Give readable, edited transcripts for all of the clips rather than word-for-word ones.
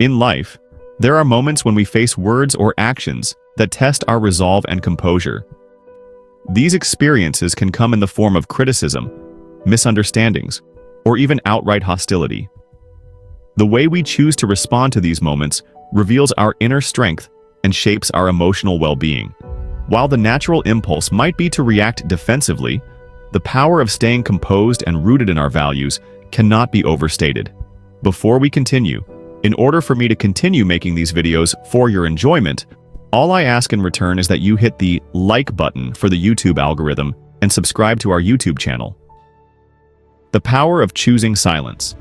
In life, there are moments when we face words or actions that test our resolve and composure. These experiences can come in the form of criticism, misunderstandings, or even outright hostility. The way we choose to respond to these moments reveals our inner strength and shapes our emotional well-being. While the natural impulse might be to react defensively, the power of staying composed and rooted in our values cannot be overstated. Before we continue, in order for me to continue making these videos for your enjoyment, all I ask in return is that you hit the like button for the YouTube algorithm and subscribe to our YouTube channel. The power of choosing silence.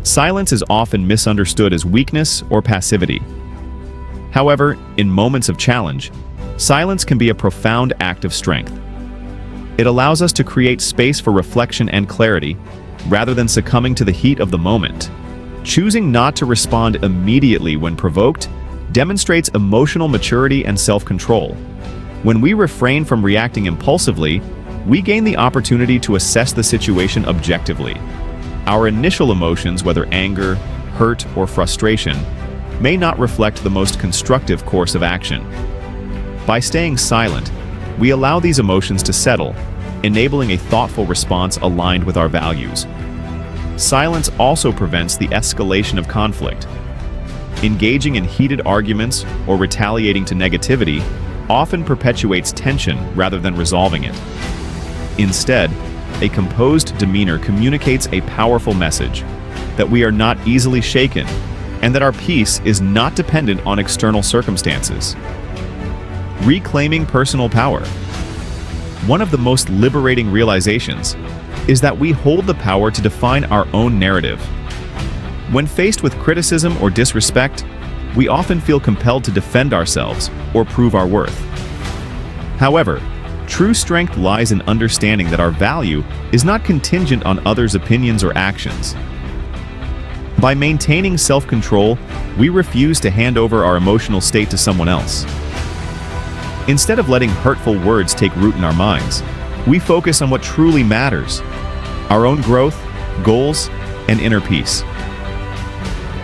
Silence is often misunderstood as weakness or passivity. However, in moments of challenge, silence can be a profound act of strength. It allows us to create space for reflection and clarity, rather than succumbing to the heat of the moment. Choosing not to respond immediately when provoked demonstrates emotional maturity and self-control. When we refrain from reacting impulsively, we gain the opportunity to assess the situation objectively. Our initial emotions, whether anger, hurt, or frustration, may not reflect the most constructive course of action. By staying silent, we allow these emotions to settle, enabling a thoughtful response aligned with our values. Silence also prevents the escalation of conflict. Engaging in heated arguments or retaliating to negativity often perpetuates tension rather than resolving it. Instead, a composed demeanor communicates a powerful message that we are not easily shaken and that our peace is not dependent on external circumstances. Reclaiming personal power. One of the most liberating realizations is that we hold the power to define our own narrative. When faced with criticism or disrespect, we often feel compelled to defend ourselves or prove our worth. However, true strength lies in understanding that our value is not contingent on others' opinions or actions. By maintaining self-control, we refuse to hand over our emotional state to someone else. Instead of letting hurtful words take root in our minds, we focus on what truly matters: our own growth, goals, and inner peace.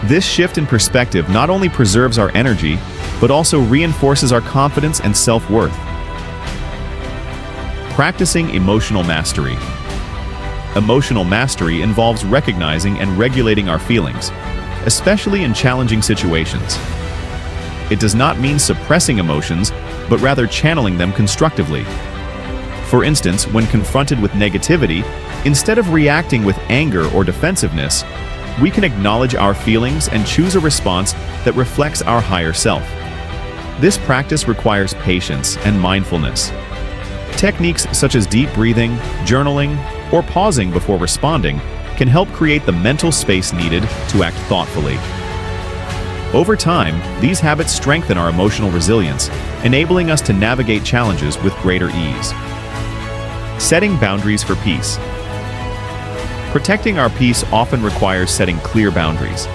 This shift in perspective not only preserves our energy, but also reinforces our confidence and self-worth. Practicing emotional mastery. Emotional mastery involves recognizing and regulating our feelings, especially in challenging situations. It does not mean suppressing emotions, but rather channeling them constructively. For instance, when confronted with negativity, instead of reacting with anger or defensiveness, we can acknowledge our feelings and choose a response that reflects our higher self. This practice requires patience and mindfulness. Techniques such as deep breathing, journaling, or pausing before responding can help create the mental space needed to act thoughtfully. Over time, these habits strengthen our emotional resilience, enabling us to navigate challenges with greater ease. Setting boundaries for peace. Protecting our peace often requires setting clear boundaries.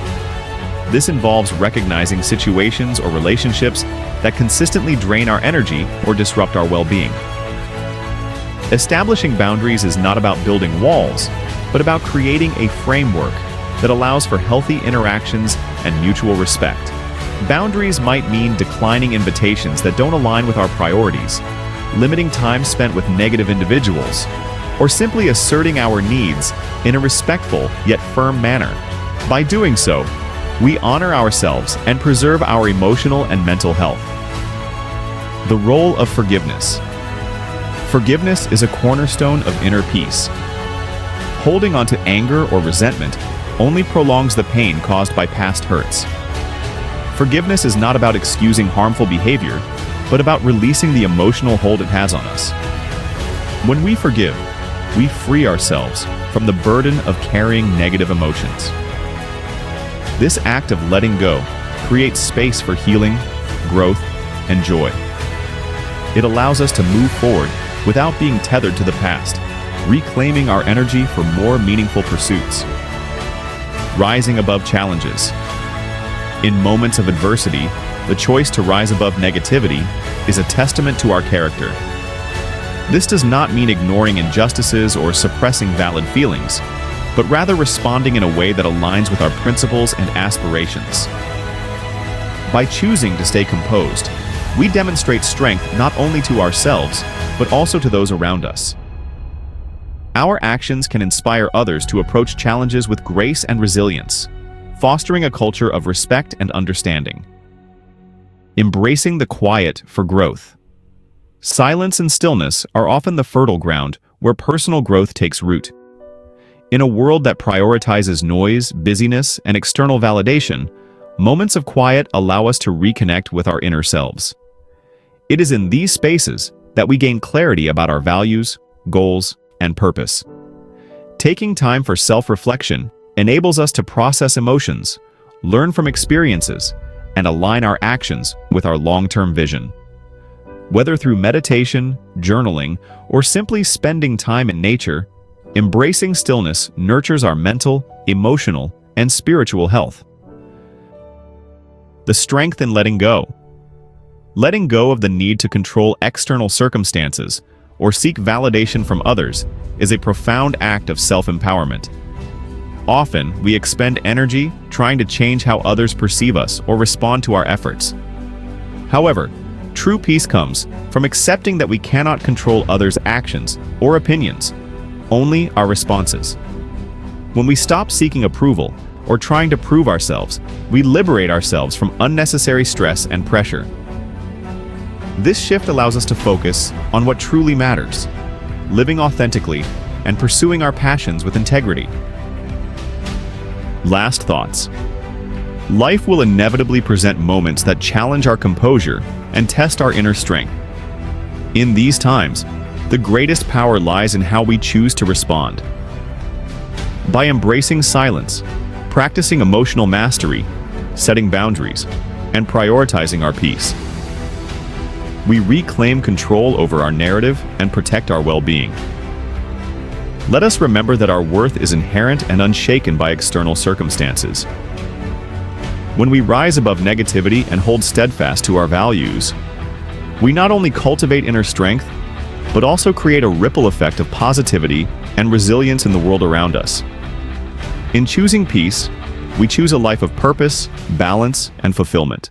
This involves recognizing situations or relationships that consistently drain our energy or disrupt our well-being. Establishing boundaries is not about building walls, but about creating a framework that allows for healthy interactions and mutual respect. Boundaries might mean declining invitations that don't align with our priorities, limiting time spent with negative individuals, or simply asserting our needs in a respectful yet firm manner. By doing so, we honor ourselves and preserve our emotional and mental health. The role of forgiveness. Forgiveness is a cornerstone of inner peace. Holding on to anger or resentment only prolongs the pain caused by past hurts. Forgiveness is not about excusing harmful behavior, but about releasing the emotional hold it has on us. When we forgive, we free ourselves from the burden of carrying negative emotions. This act of letting go creates space for healing, growth, and joy. It allows us to move forward without being tethered to the past, reclaiming our energy for more meaningful pursuits. Rising above challenges. In moments of adversity, the choice to rise above negativity is a testament to our character. This does not mean ignoring injustices or suppressing valid feelings. but rather responding in a way that aligns with our principles and aspirations. By choosing to stay composed, we demonstrate strength not only to ourselves, but also to those around us. Our actions can inspire others to approach challenges with grace and resilience, fostering a culture of respect and understanding. Embracing the quiet for growth. Silence and stillness are often the fertile ground where personal growth takes root. In a world that prioritizes noise, busyness, and external validation, moments of quiet allow us to reconnect with our inner selves. It is in these spaces that we gain clarity about our values, goals, and purpose. Taking time for self-reflection enables us to process emotions, learn from experiences, and align our actions with our long-term vision. Whether through meditation, journaling, or simply spending time in nature, embracing stillness nurtures our mental, emotional, and spiritual health. The strength in letting go. Letting go of the need to control external circumstances or seek validation from others is a profound act of self-empowerment. Often, we expend energy trying to change how others perceive us or respond to our efforts. However, true peace comes from accepting that we cannot control others' actions or opinions, only our responses. When we stop seeking approval or trying to prove ourselves, we liberate ourselves from unnecessary stress and pressure. This shift allows us to focus on what truly matters, living authentically and pursuing our passions with integrity. Last thoughts. Life will inevitably present moments that challenge our composure and test our inner strength. In these times, the greatest power lies in how we choose to respond. By embracing silence, practicing emotional mastery, setting boundaries, and prioritizing our peace, we reclaim control over our narrative and protect our well-being. Let us remember that our worth is inherent and unshaken by external circumstances. When we rise above negativity and hold steadfast to our values, we not only cultivate inner strength, but also create a ripple effect of positivity and resilience in the world around us. In choosing peace, we choose a life of purpose, balance, and fulfillment.